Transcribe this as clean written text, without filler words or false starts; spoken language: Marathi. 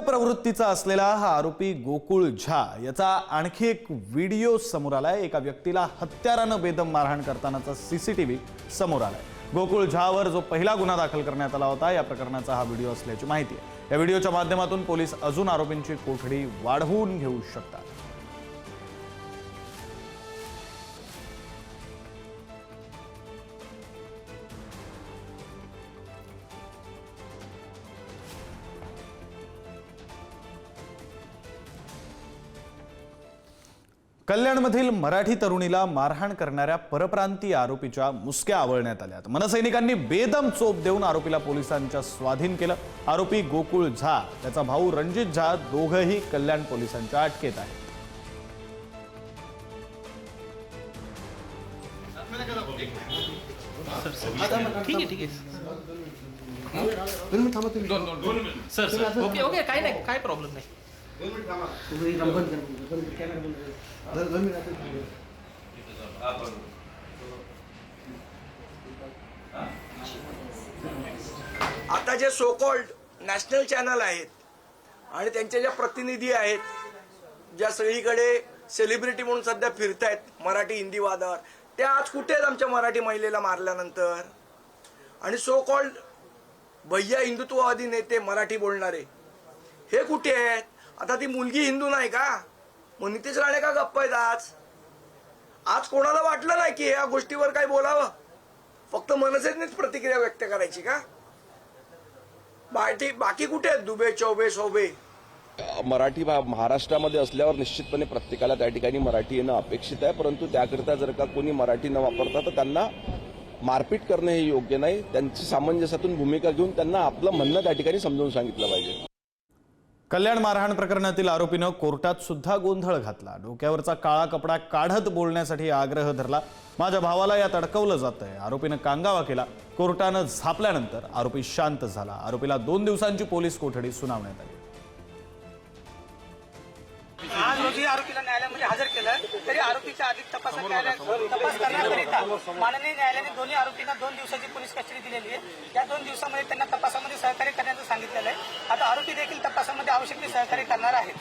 प्रवृत्तीचा असलेला हा आरोपी गोकुळ झा याचा आणखी एक व्हिडिओ समोर आलाय। एका व्यक्तीला हत्यारानं बेदम मारहाण करतानाचा सीसीटीव्ही समोर आलाय। गोकुळ झावर जो पहिला गुन्हा दाखल करण्यात आला होता या प्रकरणाचा हा व्हिडिओ असल्याची माहिती आहे। या व्हिडिओच्या माध्यमातून पोलीस अजून आरोपींची कोठडी वाढवून घेऊ शकतात। कल्याणमधील मराठी तरुणीला मारहाण करणाऱ्या परप्रांतीय आरोपीच्या मुसक्या आवळण्यात आल्या। मनसैनिकांनी बेदम चोप देऊन आरोपीला पोलिसांच्या स्वाधीन केलं। आरोपी गोकुळ झा त्याचा भाऊ रणजित झा दोघंही कल्याण पोलिसांच्या अटकेत आहेत। ठीक आहे सर ओके ओके काय नाही काय प्रॉब्लेम नाही। आता जे सो कॉल्ड नॅशनल चॅनल आहेत आणि त्यांच्या ज्या प्रतिनिधी आहेत, ज्या सगळीकडे सेलिब्रिटी म्हणून सध्या फिरतायत मराठी हिंदी वादावर, त्या आज कुठे आहेत आमच्या मराठी महिलेला मारल्यानंतर? आणि सो कॉल्ड भैया हिंदुत्ववादी नेते मराठी बोलणारे हे कुठे आहेत? आता ती मुलगी हिंदू नाही का? मग नितेश राणे का गप्प आहेत आज? आज कोणाला वाटलं नाही की या गोष्टीवर काय बोलावं? फक्त मनसेनेच प्रतिक्रिया व्यक्त करायची का? बाकी कुठे आहेत दुबे चौबे शोभे? मराठी महाराष्ट्रामध्ये असल्यावर निश्चितपणे प्रत्येकाला त्या ठिकाणी मराठी येणं अपेक्षित आहे, परंतु त्याकरिता जर का कोणी मराठी न वापरता तर त्यांना मारपीट करणं हे योग्य नाही। त्यांची सामंजस्यातून भूमिका घेऊन त्यांना आपलं म्हणणं त्या ठिकाणी समजावून सांगितलं पाहिजे। कल्याण मारहाण प्रकरणातील आरोपीनं कोर्टात सुद्धा गोंधळ घातला। डोक्यावरचा काळा कपडा काढत बोलण्यासाठी आग्रह धरला। माझ्या भावाला यात अडकवलं जातंय, आरोपीनं कांगावा केला। कोर्टानं झापल्यानंतर आरोपी शांत झाला। आरोपीला 2 दिवसांची पोलीस कोठडी सुनावण्यात आली। आज रोजी आरोपीला न्यायालयामध्ये हजर केलं, तरी आरोपीच्या अधिक तपास करण्याकरिता माननीय न्यायालयाने दोन्ही आरोपींना 2 दिवसाची पोलीस कस्टडी दिलेली आहे। या 2 दिवसामध्ये त्यांना तपासामध्ये सहकार्य करण्याचं सांगितलेलं आहे। आता आरोपी देखील तपासामध्ये आवश्यक ते सहकार्य करणार आहेत।